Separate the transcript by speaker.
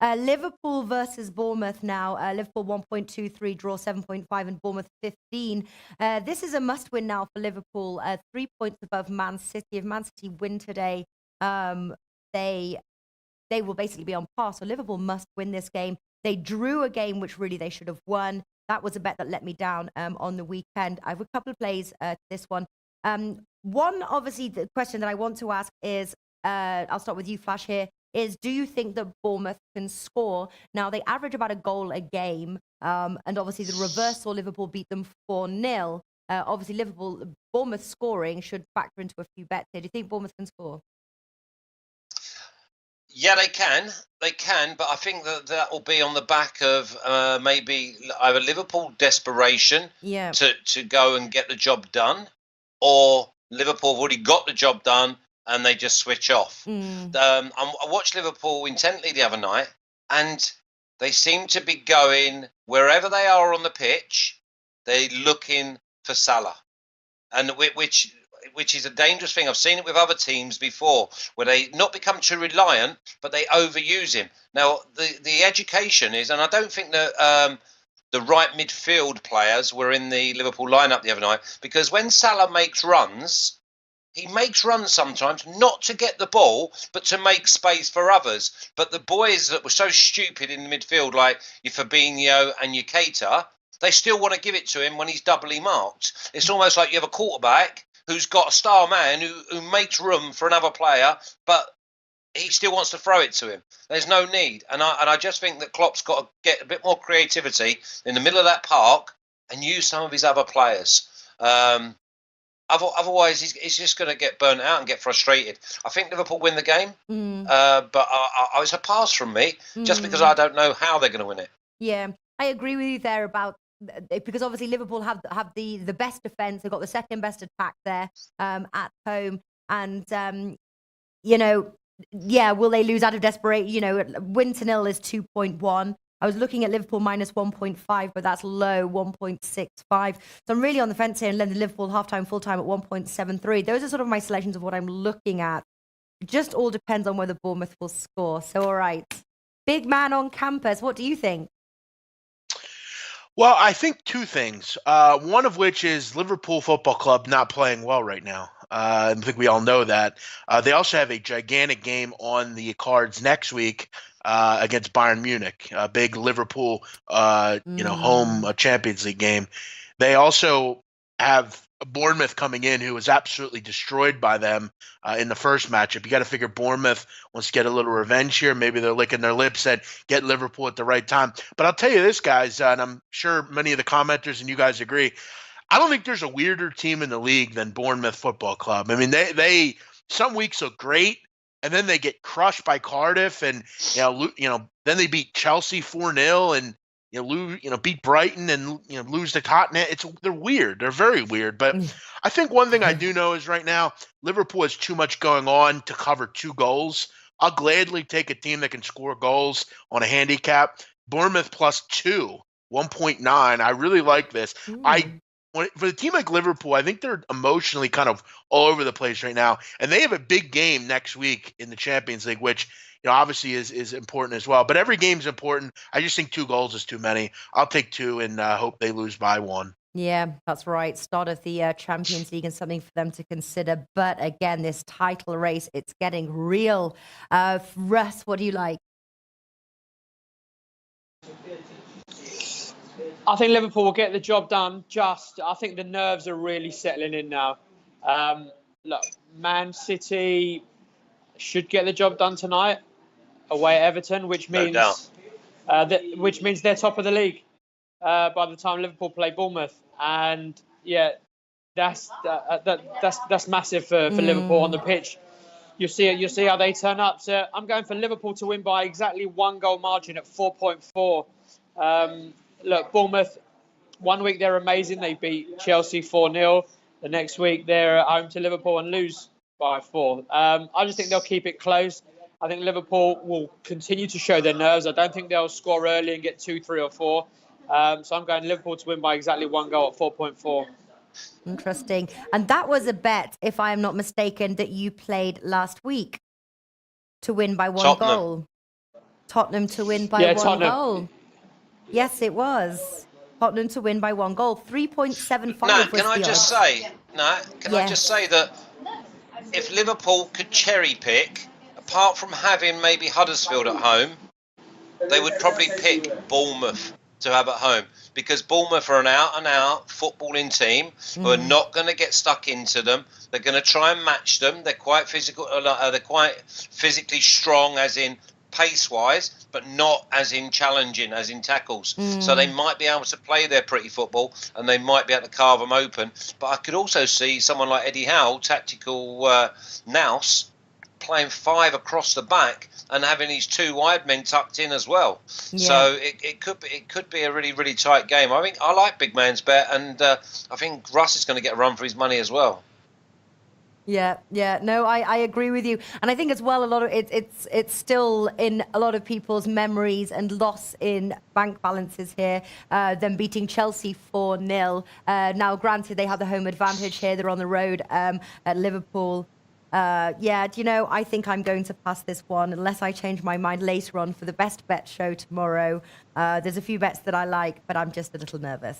Speaker 1: Liverpool versus Bournemouth now. Liverpool 1.23, draw 7.5, and Bournemouth 15. This is a must-win now for Liverpool. 3 points above Man City. If Man City win today, they will basically be on par. So Liverpool must win this game. They drew a game which really they should have won. That was a bet that let me down on the weekend. I have a couple of plays to this one. One, obviously, the question that I want to ask is, I'll start with you, Flash, here, is do you think that Bournemouth can score? Now, they average about a goal a game, and obviously the reversal, Liverpool beat them 4-0. Obviously, Bournemouth scoring should factor into a few bets here. Do you think Bournemouth can score?
Speaker 2: Yeah, they can. They can, but I think that will be on the back of maybe either Liverpool desperation to go and get the job done, or Liverpool have already got the job done and they just switch off. I watched Liverpool intently the other night, and they seem to be going wherever they are on the pitch, they're looking for Salah, and which is a dangerous thing. I've seen it with other teams before, where they not become too reliant, but they overuse him. Now, the education is, and I don't think that the right midfield players were in the Liverpool lineup the other night, because when Salah makes runs, he makes runs sometimes not to get the ball, but to make space for others. But the boys that were so stupid in the midfield, like your Fabinho and your Keita, they still want to give it to him when he's doubly marked. It's almost like you have a quarterback who's got a star man who makes room for another player, but he still wants to throw it to him. There's no need. And I just think that Klopp's got to get a bit more creativity in the middle of that park and use some of his other players. Otherwise, he's just going to get burnt out and get frustrated. I think Liverpool win the game, but it's a pass from me, just because I don't know how they're going to win it.
Speaker 1: Yeah, I agree with you there about, because obviously Liverpool have the best defence. They've got the second best attack there at home. And, will they lose out of desperation? Win to nil is 2.1. I was looking at Liverpool minus 1.5, but that's low, 1.65. So I'm really on the fence here, and then the Liverpool halftime, full-time at 1.73. Those are sort of my selections of what I'm looking at. It just all depends on whether Bournemouth will score. So, all right. Big man on campus, what do you think?
Speaker 3: Well, I think two things. One of which is Liverpool Football Club not playing well right now. I think we all know that. They also have a gigantic game on the cards next week against Bayern Munich, a big Liverpool, home Champions League game. They also have Bournemouth coming in, who was absolutely destroyed by them in the first matchup. You got to figure Bournemouth wants to get a little revenge here. Maybe they're licking their lips and get Liverpool at the right time. But I'll tell you this, guys, and I'm sure many of the commenters and you guys agree, I don't think there's a weirder team in the league than Bournemouth Football Club. I mean, they some weeks look great, and then they get crushed by Cardiff, and then they beat Chelsea 4-0, and beat Brighton and lose to Tottenham. They're weird. They're very weird. But I think one thing I do know is right now Liverpool has too much going on to cover 2 goals. I'll gladly take a team that can score goals on a handicap. Bournemouth +2, 1.9. I really like this. For a team like Liverpool, I think they're emotionally kind of all over the place right now, and they have a big game next week in the Champions League, which obviously is important as well. But every game's important. I just think 2 goals is too many. I'll take 2 and hope they lose by 1.
Speaker 1: Yeah, that's right. Start of the Champions League and something for them to consider. But again, this title race, it's getting real. Russ, what do you like?
Speaker 4: I think Liverpool will get the job done. I think the nerves are really settling in now. Look, Man City should get the job done tonight away at Everton, which means they're top of the league by the time Liverpool play Bournemouth. And yeah, that's massive for Liverpool on the pitch. You'll see how they turn up. So I'm going for Liverpool to win by exactly 1 goal margin at 4.4. Look, Bournemouth, one week they're amazing. They beat Chelsea 4-0. The next week they're at home to Liverpool and lose by 4. I just think they'll keep it close. I think Liverpool will continue to show their nerves. I don't think they'll score early and get 2, 3 or 4. So I'm going Liverpool to win by exactly 1 goal at 4.4.
Speaker 1: Interesting. And that was a bet, if I am not mistaken, that you played last week to win by 1 goal. Tottenham to win by one
Speaker 4: Tottenham.
Speaker 1: goal. Yes, it was. Tottenham to win by 1 goal. 3.75
Speaker 2: Nat,
Speaker 1: was
Speaker 2: can I
Speaker 1: the
Speaker 2: just
Speaker 1: odds.
Speaker 2: say, I just say that if Liverpool could cherry pick, apart from having maybe Huddersfield at home, they would probably pick Bournemouth to have at home, because Bournemouth are an out-and-out footballing team who are not going to get stuck into them. They're going to try and match them. They're quite physical. They're quite physically strong, as in pace-wise, but not as in challenging, as in tackles. So they might be able to play their pretty football, and they might be able to carve them open. But I could also see someone like Eddie Howe, tactical nous, playing 5 across the back and having these 2 wide men tucked in as well.
Speaker 1: Yeah.
Speaker 2: So it could be a really, really tight game. I think I like big man's bet, and I think Russ is going to get a run for his money as well.
Speaker 1: Yeah. No, I agree with you, and I think as well a lot of it's still in a lot of people's memories and loss in bank balances here. Them beating Chelsea 4-0. Now, granted, they have the home advantage here. They're on the road at Liverpool. Do you know, I think I'm going to pass this one unless I change my mind later on for the best bet show tomorrow. There's a few bets that I like, but I'm just a little nervous.